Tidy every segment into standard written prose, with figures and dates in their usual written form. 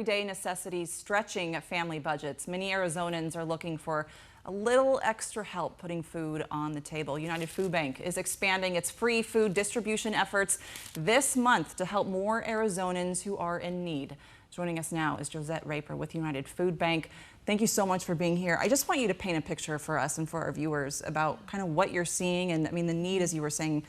Everyday necessities stretching family budgets. Many Arizonans are looking for a little extra help putting food on the table. United Food Bank is expanding its free food distribution efforts this month to help more Arizonans who are in need. Joining us now is Josette Raper with United Food Bank. Thank you so much for being here. I just want you to paint a picture for us and for our viewers about kind of what you're seeing. And I mean, the need, as you were saying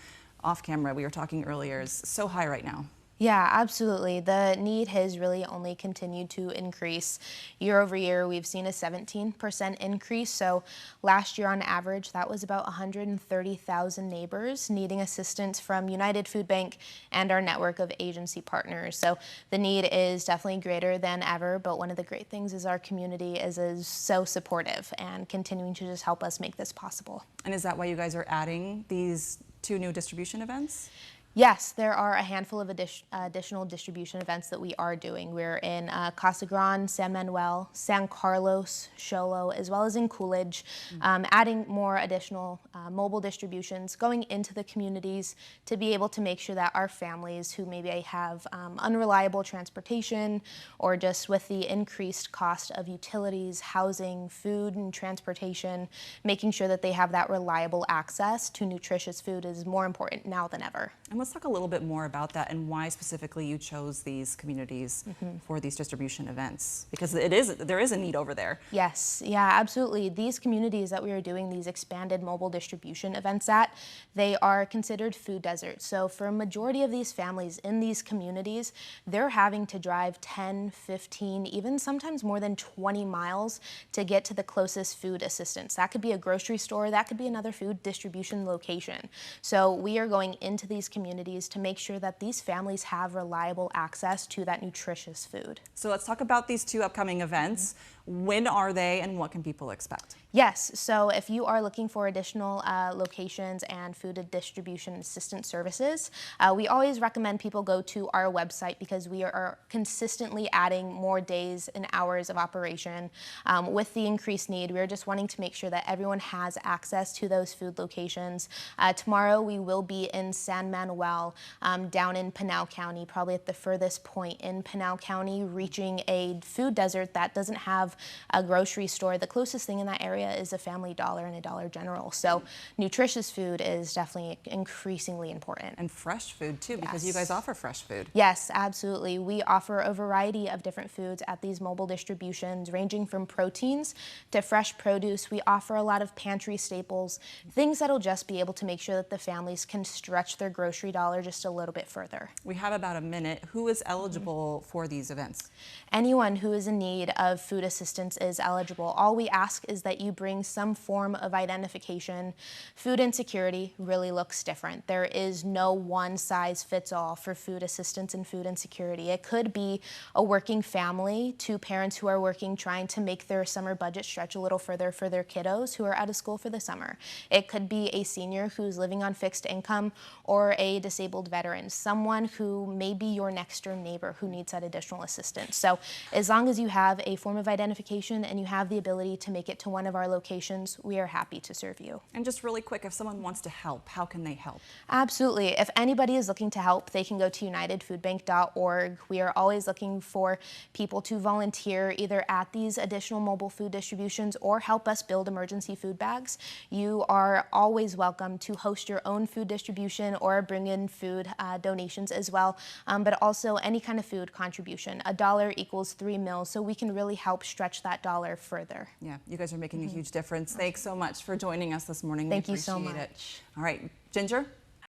off camera, we were talking earlier, is so high right now. Yeah, absolutely. The need has really only continued to increase. Year over year, we've seen a 17% increase. So last year on average, that was about 130,000 neighbors needing assistance from United Food Bank and our network of agency partners. So the need is definitely greater than ever, but one of the great things is our community is so supportive and continuing to just help us make this possible. And is that why you guys are adding these 2 new distribution events? Yes, there are a handful of additional distribution events that we are doing. We're in Casa Grande, San Manuel, San Carlos, Show Low, as well as in Coolidge, adding more additional mobile distributions, going into the communities to be able to make sure that our families who maybe have unreliable transportation or just with the increased cost of utilities, housing, food, and transportation, making sure that they have that reliable access to nutritious food is more important now than ever. And let's talk a little bit more about that and why specifically you chose these communities for these distribution events, because there is a need over there. Yes, yeah, absolutely. These communities that we are doing these expanded mobile distribution events at, they are considered food deserts. So for a majority of these families in these communities, they're having to drive 10, 15, even sometimes more than 20 miles to get to the closest food assistance. That could be a grocery store, that could be another food distribution location. So we are going into these communities to make sure that these families have reliable access to that nutritious food. So let's talk about these 2 upcoming events. When are they and what can people expect? Yes, so if you are looking for additional locations and food distribution assistance services, we always recommend people go to our website because we are consistently adding more days and hours of operation. With the increased need, we're just wanting to make sure that everyone has access to those food locations. Tomorrow we will be in San Manuel, down in Pinal County, probably at the furthest point in Pinal County, reaching a food desert that doesn't have a grocery store. The closest thing in that area is a Family Dollar and a Dollar General. So nutritious food is definitely increasingly important. And fresh food too, because you guys offer fresh food. Yes, absolutely. We offer a variety of different foods at these mobile distributions, ranging from proteins to fresh produce. We offer a lot of pantry staples, things that'll just be able to make sure that the families can stretch their grocery dollar just a little bit further. We have about a minute. Who is eligible for these events? Anyone who is in need of food assistance is eligible. All we ask is that you bring some form of identification. Food insecurity really looks different. There is no one size fits all for food assistance and food insecurity. It could be a working family, 2 parents who are working, trying to make their summer budget stretch a little further for their kiddos who are out of school for the summer. It could be a senior who's living on fixed income or a disabled veteran, someone who may be your next door neighbor who needs that additional assistance. So as long as you have a form of identification and you have the ability to make it to one of our locations, we are happy to serve you. And just really quick, if someone wants to help, how can they help? Absolutely. If anybody is looking to help, they can go to unitedfoodbank.org. We are always looking for people to volunteer either at these additional mobile food distributions or help us build emergency food bags. You are always welcome to host your own food distribution or bring in food donations as well, but also any kind of food contribution. $1 equals 3 meals, so we can really help stretch that dollar further. Yeah, you guys are making a huge difference. Thanks so much for joining us this morning. Thank you so much. It. All right, Ginger?